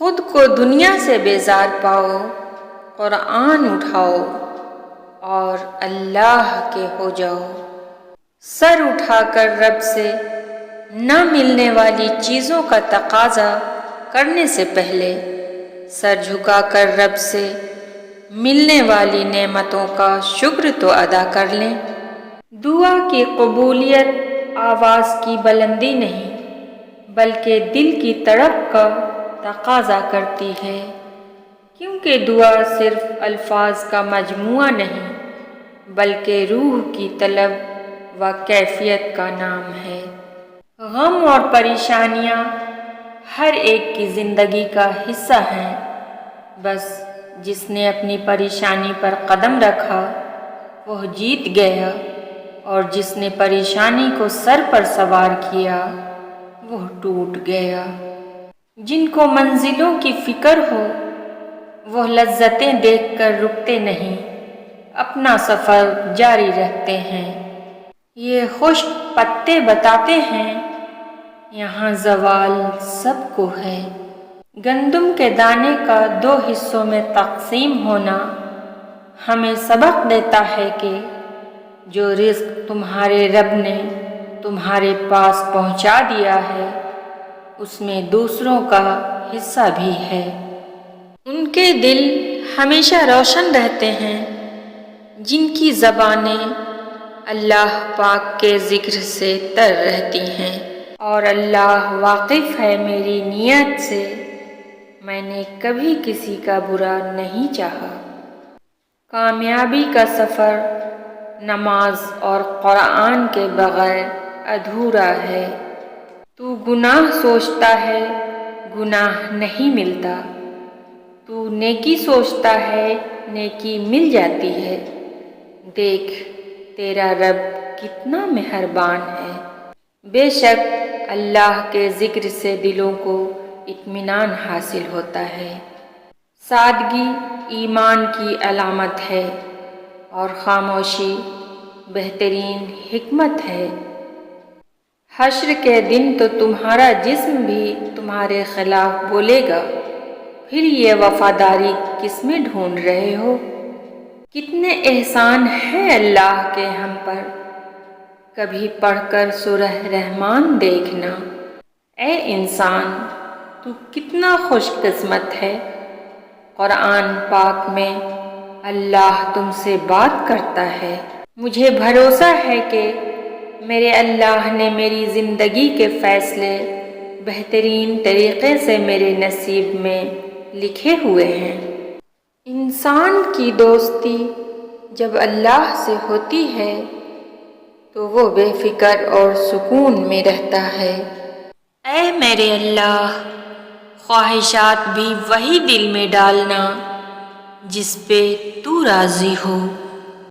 خود کو دنیا سے بیزار پاؤ، قرآن اٹھاؤ اور اللہ کے ہو جاؤ۔ سر اٹھا کر رب سے نہ ملنے والی چیزوں کا تقاضا کرنے سے پہلے سر جھکا کر رب سے ملنے والی نعمتوں کا شکر تو ادا کر لیں۔ دعا کی قبولیت آواز کی بلندی نہیں بلکہ دل کی تڑپ کا تقاضا کرتی ہے، کیونکہ دعا صرف الفاظ کا مجموعہ نہیں بلکہ روح کی طلب و کیفیت کا نام ہے۔ غم اور پریشانیاں ہر ایک کی زندگی کا حصہ ہیں، بس جس نے اپنی پریشانی پر قدم رکھا وہ جیت گیا، اور جس نے پریشانی کو سر پر سوار کیا وہ ٹوٹ گیا۔ جن کو منزلوں کی فکر ہو وہ لذتیں دیکھ کر رکتے نہیں، اپنا سفر جاری رکھتے ہیں۔ یہ خشک پتے بتاتے ہیں یہاں زوال سب کو ہے۔ گندم کے دانے کا دو حصوں میں تقسیم ہونا ہمیں سبق دیتا ہے کہ جو رزق تمہارے رب نے تمہارے پاس پہنچا دیا ہے اس میں دوسروں کا حصہ بھی ہے۔ ان کے دل ہمیشہ روشن رہتے ہیں جن کی زبانیں اللہ پاک کے ذکر سے تر رہتی ہیں، اور اللہ واقف ہے میری نیت سے، میں نے کبھی کسی کا برا نہیں چاہا۔ کامیابی کا سفر نماز اور قرآن کے بغیر ادھورا ہے۔ تو گناہ سوچتا ہے گناہ نہیں ملتا، تو نیکی سوچتا ہے نیکی مل جاتی ہے۔ دیکھ تیرا رب کتنا مہربان ہے۔ بے شک اللہ کے ذکر سے دلوں کو اطمینان حاصل ہوتا ہے۔ سادگی ایمان کی علامت ہے اور خاموشی بہترین حکمت ہے۔ حشر کے دن تو تمہارا جسم بھی تمہارے خلاف بولے گا، پھر یہ وفاداری کس میں ڈھونڈ رہے ہو؟ کتنے احسان ہیں اللہ کے ہم پر، کبھی پڑھ کر سورہ رحمان دیکھنا۔ اے انسان تو کتنا خوش قسمت ہے، قرآن پاک میں اللہ تم سے بات کرتا ہے۔ مجھے بھروسہ ہے کہ میرے اللہ نے میری زندگی کے فیصلے بہترین طریقے سے میرے نصیب میں لکھے ہوئے ہیں۔ انسان کی دوستی جب اللہ سے ہوتی ہے تو وہ بے فکر اور سکون میں رہتا ہے۔ اے میرے اللہ، خواہشات بھی وہی دل میں ڈالنا جس پہ تو راضی ہو۔